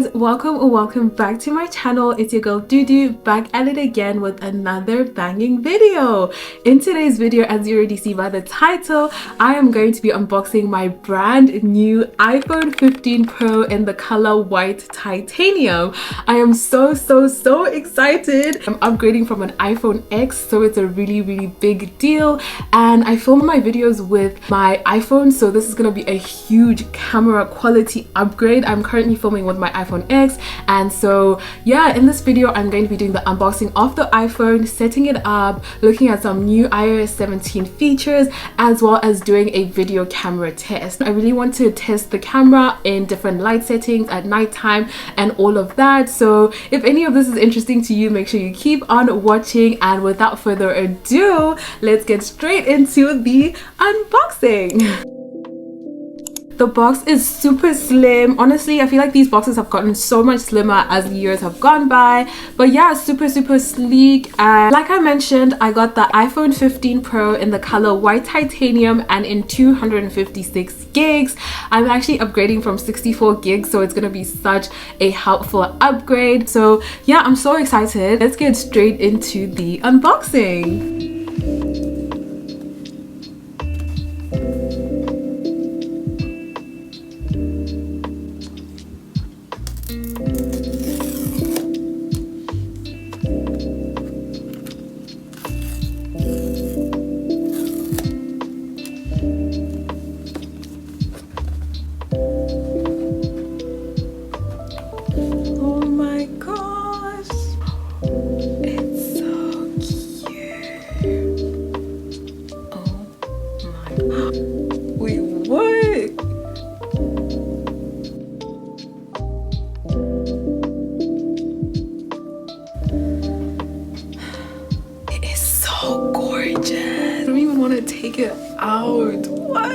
guys, welcome or welcome back to my channel. It's your girl Dudu back at it again with another banging video. In today's video, as you already see by the title, I am going to be unboxing my brand new iPhone 15 Pro in the color white titanium. I am so excited. I'm upgrading from an iPhone X, so it's a really big deal, and I film my videos with my iPhone, so this is gonna be a huge camera quality upgrade. I'm currently filming with my iPhone X, and so yeah, in this video I'm going to be doing the unboxing of the iPhone, setting it up, looking at some new iOS 17 features, as well as doing a video camera test. I really want to test the camera in different light settings at nighttime and all of that. So if any of this is interesting to you, make sure you keep on watching, and without further ado, let's get straight into the unboxing. The box is super slim. Honestly, I feel like these boxes have gotten so much slimmer as the years have gone by. But yeah, super sleek. And like I mentioned, I got the iPhone 15 Pro in the color white titanium and in 256 gigs. I'm actually upgrading from 64 gigs, so it's gonna be such a helpful upgrade. So yeah, I'm so excited. Let's get straight into the unboxing. Take it out. What?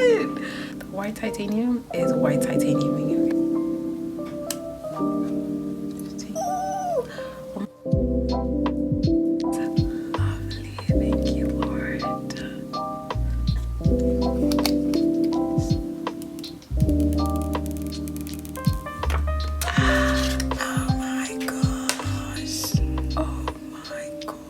The white titanium is white titanium. Lovely. Thank you, Lord. Oh my gosh. Oh my gosh.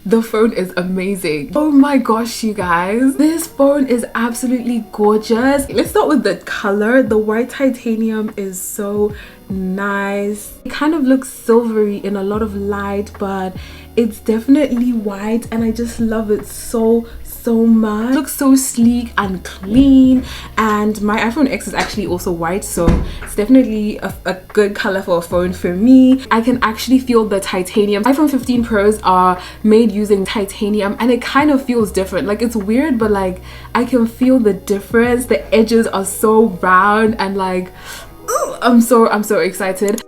The phone is amazing. Oh my gosh, you guys, this phone is absolutely gorgeous. Let's start with the color. The white titanium is so nice. It kind of looks silvery in a lot of light, but it's definitely white, and I just love it so much. It looks so sleek and clean, and my iPhone X is actually also white, so it's definitely a good color for a phone for me. I can actually feel the titanium. iPhone 15 Pros are made using titanium, and it kind of feels different. Like, it's weird, but like I can feel the difference. The edges are so round, and like, ooh, I'm so excited.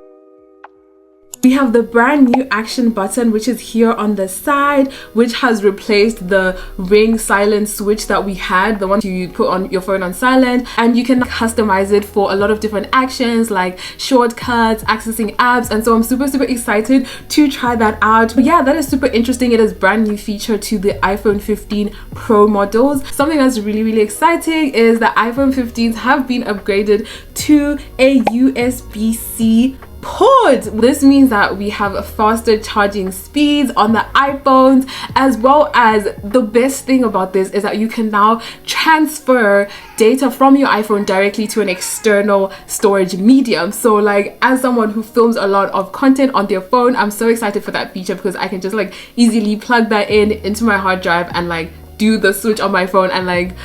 We have the brand new action button, which is here on the side, which has replaced the ring silent switch that we had, the one you put on your phone on silent, and you can customize it for a lot of different actions like shortcuts, accessing apps, and so I'm super excited to try that out. But yeah, that is super interesting. It is a brand new feature to the iPhone 15 Pro models. Something that's really exciting is the iPhone 15s have been upgraded to a USB-C port. This means that we have faster charging speeds on the iPhones, as well as the best thing about this is that you can now transfer data from your iPhone directly to an external storage medium. So like, as someone who films a lot of content on their phone, I'm so excited for that feature, because I can just like easily plug that in into my hard drive and like do the switch on my phone, and like,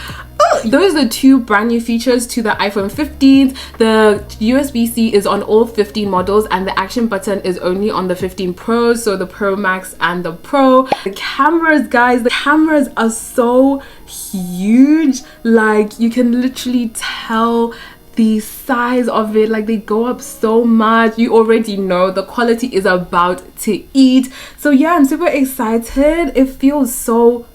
those are two brand new features to the iPhone 15s. The USB-C is on all 15 models, and the action button is only on the 15 Pro, so the Pro Max and the Pro. The cameras, guys, the cameras are so huge. Like, you can literally tell the size of it, like they go up so much. You already know the quality is about to eat. So yeah, I'm super excited. It feels so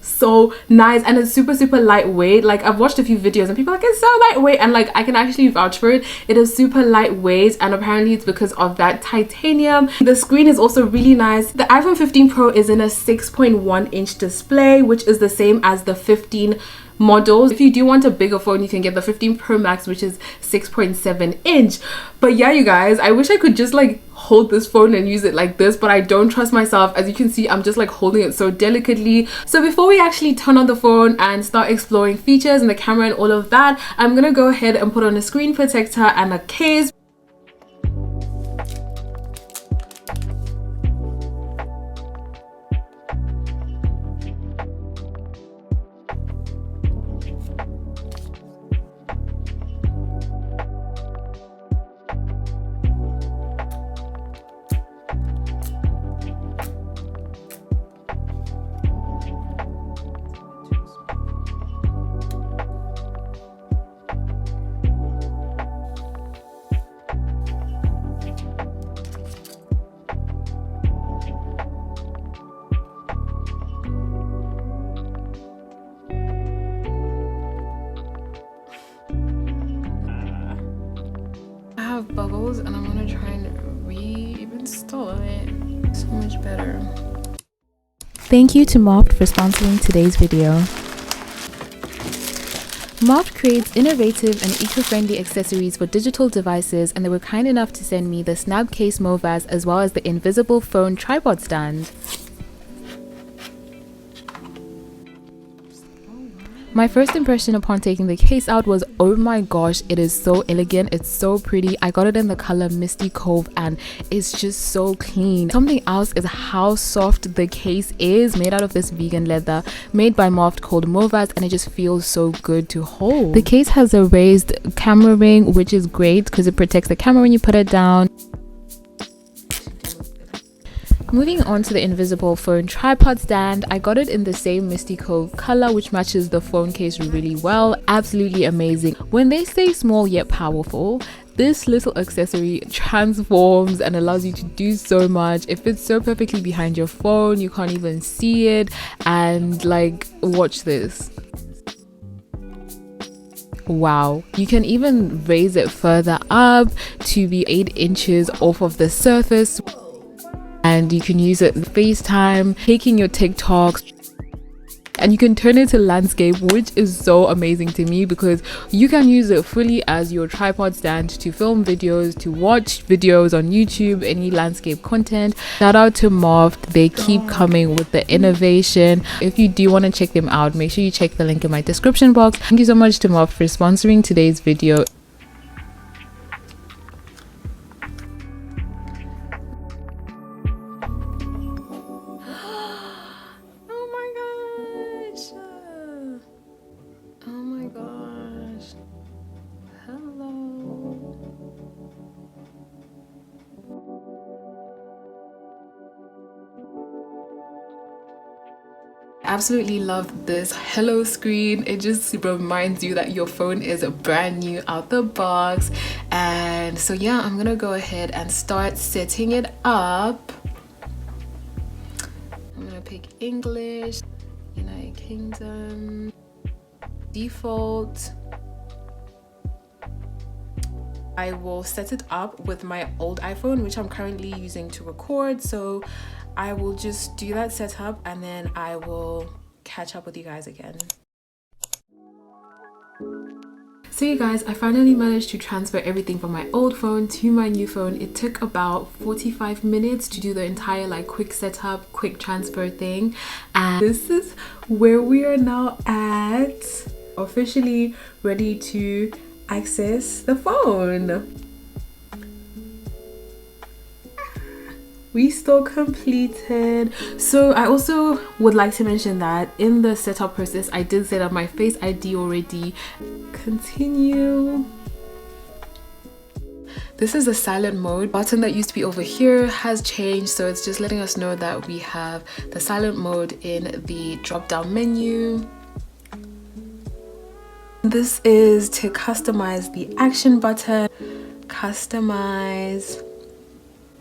nice, and it's super lightweight. Like I've watched a few videos and people are like, it's so lightweight, and like I can actually vouch for it. It is super lightweight, and apparently it's because of that titanium. The screen is also really nice. The iPhone 15 Pro is in a 6.1-inch display, which is the same as the 15 models. If you do want a bigger phone, you can get the 15 Pro Max, which is 6.7-inch. But yeah, you guys, I wish I could just like hold this phone and use it like this, but I don't trust myself. As you can see, I'm just like holding it so delicately. So before we actually turn on the phone and start exploring features and the camera and all of that, I'm gonna go ahead and put on a screen protector and a case. Bubbles, and I'm gonna try and reinstall it. So much better. Thank you to Moft for sponsoring today's video. Moft creates innovative and eco-friendly accessories for digital devices, and they were kind enough to send me the snap case Movaz as well as the invisible phone tripod stand. My first impression upon taking the case out was, oh my gosh, it is so elegant, it's so pretty. I got it in the color Misty Cove, and it's just so clean. Something else is how soft the case is, made out of this vegan leather made by Moft called Movaz, and it just feels so good to hold. The case has a raised camera ring, which is great because it protects the camera when you put it down. Moving on to the invisible phone tripod stand, I got it in the same Misty Cove color, which matches the phone case really well. Absolutely amazing. When they say small yet powerful, this little accessory transforms and allows you to do so much. It fits so perfectly behind your phone, you can't even see it, and like, watch this. Wow, you can even raise it further up to be 8 inches off of the surface. And you can use it FaceTime, taking your TikToks, and you can turn it to landscape, which is so amazing to me because you can use it fully as your tripod stand to film videos, to watch videos on YouTube, any landscape content. Shout out to Moft, they keep coming with the innovation. If you do want to check them out, make sure you check the link in my description box. Thank you so much to Moft for sponsoring today's video. Absolutely love this hello screen. It just reminds you that your phone is brand new out the box. And so yeah, I'm gonna go ahead and start setting it up. I'm gonna pick English, United Kingdom, default. I will set it up with my old iPhone, which I'm currently using to record. So I will just do that setup and then I will catch up with you guys again. So you guys, I finally managed to transfer everything from my old phone to my new phone. It took about 45 minutes to do the entire like quick setup, quick transfer thing. And this is where we are now at, officially ready to access the phone. Restore completed. So I also would like to mention that in the setup process, I did set up my Face ID already. Continue. This is the silent mode button that used to be over here has changed, so it's just letting us know that we have the silent mode in the drop down menu. this is to customize the action button. Customize.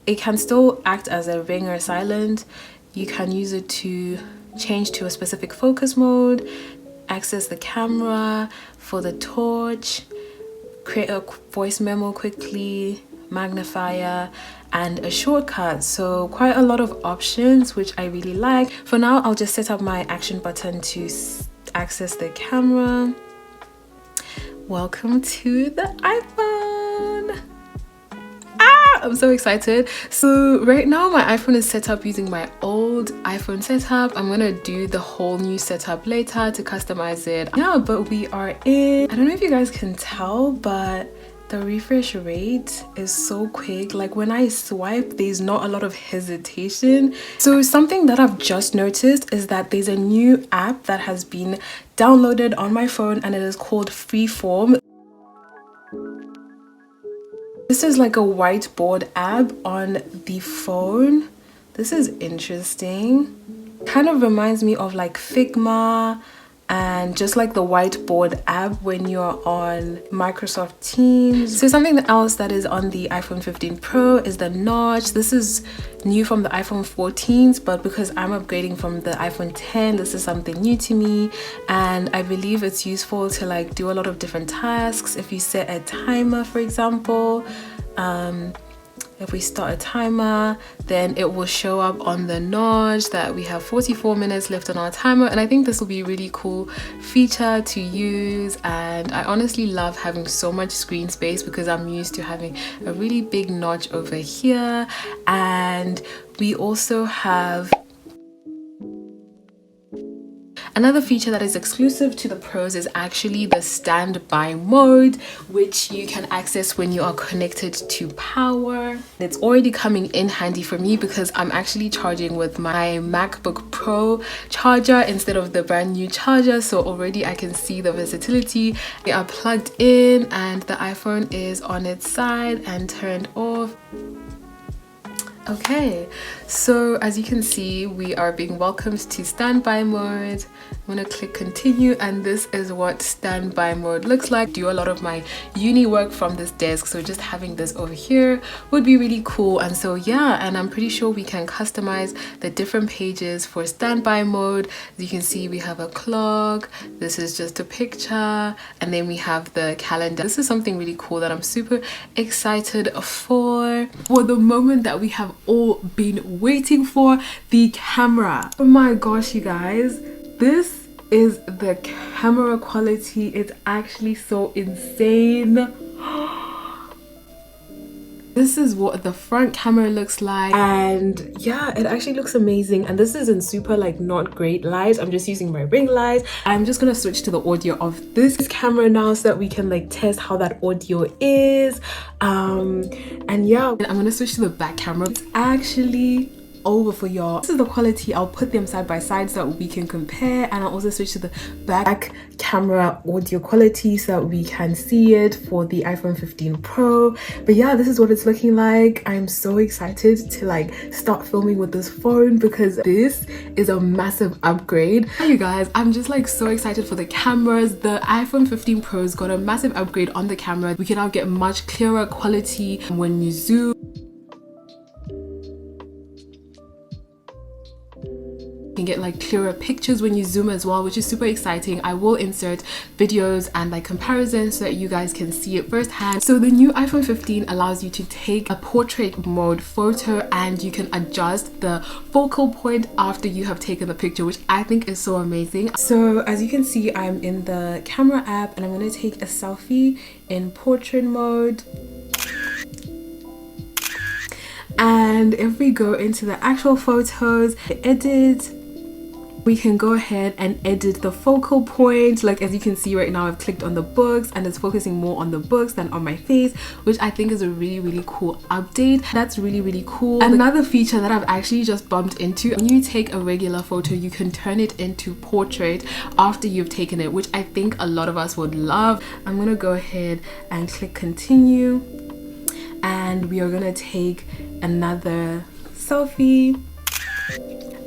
It can still act as a ring or silent. You can use it to change to a specific focus mode, access the camera for the torch, create a voice memo quickly, magnifier, and a shortcut. So quite a lot of options, which I really like. For now, I'll just set up my action button to access the camera. Welcome to the iPhone. I'm so excited. So right now my iPhone is set up using my old iPhone setup. I'm gonna do the whole new setup later to customize it. Yeah, but we are in. I don't know if you guys can tell, but the refresh rate is so quick. Like when I swipe, there's not a lot of hesitation. So something that I've just noticed is that there's a new app that has been downloaded on my phone, and it is called Freeform. This is like a whiteboard app on the phone. This is interesting. Kind of reminds me of like Figma and just like the whiteboard app when you're on Microsoft Teams. So something else that is on the iPhone 15 Pro is the notch. This is new from the iPhone 14s, but because I'm upgrading from the iPhone 10, this is something new to me, and I believe it's useful to like do a lot of different tasks. If you set a timer, for example, if we start a timer, then it will show up on the notch that we have 44 minutes left on our timer, and I think this will be a really cool feature to use. And I honestly love having so much screen space because I'm used to having a really big notch over here. And we also have another feature that is exclusive to the Pros is actually the standby mode, which you can access when you are connected to power. It's already coming in handy for me because I'm actually charging with my MacBook Pro charger instead of the brand new charger. So already I can see the versatility. They are plugged in and the iPhone is on its side and turned off. Okay, so as you can see, we are being welcomed to standby mode. I'm gonna click continue, and this is what standby mode looks like. I do a lot of my uni work from this desk, so just having this over here would be really cool. And so yeah, and I'm pretty sure we can customize the different pages for standby mode. As you can see, we have a clock, this is just a picture, and then we have the calendar. This is something really cool that I'm super excited for the moment that we have all been waiting for, the camera. Oh my gosh, you guys, this is the camera quality. It's actually so insane. This is what the front camera looks like, and yeah, it actually looks amazing. And this is in super like not great light. I'm just using my ring light. I'm just gonna switch to the audio of this camera now so that we can like test how that audio is. And yeah, I'm gonna switch to the back camera. It's actually over for y'all. This is the quality. I'll put them side by side so that we can compare, and I'll also switch to the back camera audio quality so that we can see it for the iPhone 15 Pro. But yeah, this is what it's looking like. I'm so excited to like start filming with this phone because this is a massive upgrade. Hi you guys, I'm just like so excited for the cameras. The iPhone 15 Pro's got a massive upgrade on the camera. We can now get much clearer quality when you zoom. You can get like clearer pictures when you zoom as well, which is super exciting. I will insert videos and like comparisons so that you guys can see it firsthand. So the new iPhone 15 allows you to take a portrait mode photo, and you can adjust the focal point after you have taken the picture, which I think is so amazing. So as you can see, I'm in the camera app and I'm going to take a selfie in portrait mode. And if we go into the actual photos, edit, we can go ahead and edit the focal point. Like as you can see right now, I've clicked on the books and it's focusing more on the books than on my face, which I think is a really cool update. That's really cool. Another feature that I've actually just bumped into, when you take a regular photo, you can turn it into portrait after you've taken it, which I think a lot of us would love. I'm gonna go ahead and click continue, and we are gonna take another selfie.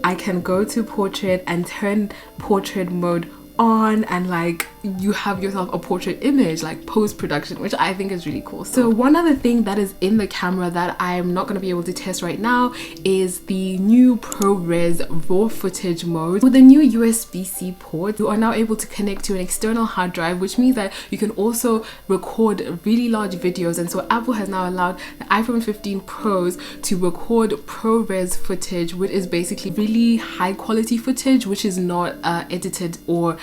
I can go to portrait and turn portrait mode on, and like you have yourself a portrait image, like post-production, which I think is really cool. So one other thing that is in the camera that I'm not going to be able to test right now is the new ProRes raw footage mode. With the new USB-C port, you are now able to connect to an external hard drive, which means that you can also record really large videos. And so Apple has now allowed the iPhone 15 Pros to record ProRes footage, which is basically really high quality footage, which is not edited or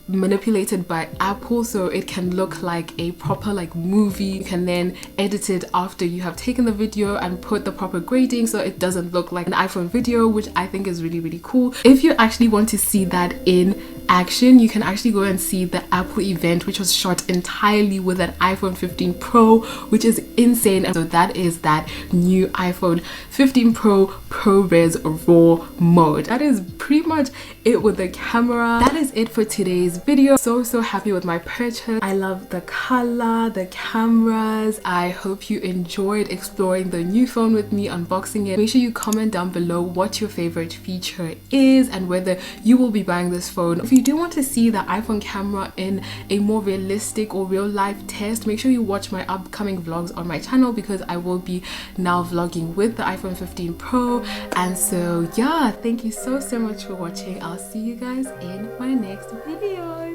manipulated by Apple, so it can look like a proper like movie. You can then edit it after you have taken the video and put the proper grading so it doesn't look like an iPhone video, which I think is really cool. If you actually want to see that in action, you can actually go and see the Apple event, which was shot entirely with an iPhone 15 Pro, which is insane. And so that is that new iPhone 15 Pro ProRes RAW mode. That is pretty much it with the camera. That is it for today's video. So happy with my purchase. I love the color, the cameras. I hope you enjoyed exploring the new phone with me, unboxing it. Make sure you comment down below what your favorite feature is and whether you will be buying this phone. If you do want to see the iPhone camera in a more realistic or real life test, make sure you watch my upcoming vlogs on my channel, because I will be now vlogging with the iPhone 15 Pro. And so yeah, thank you so much for watching. I'll see you guys in my next video.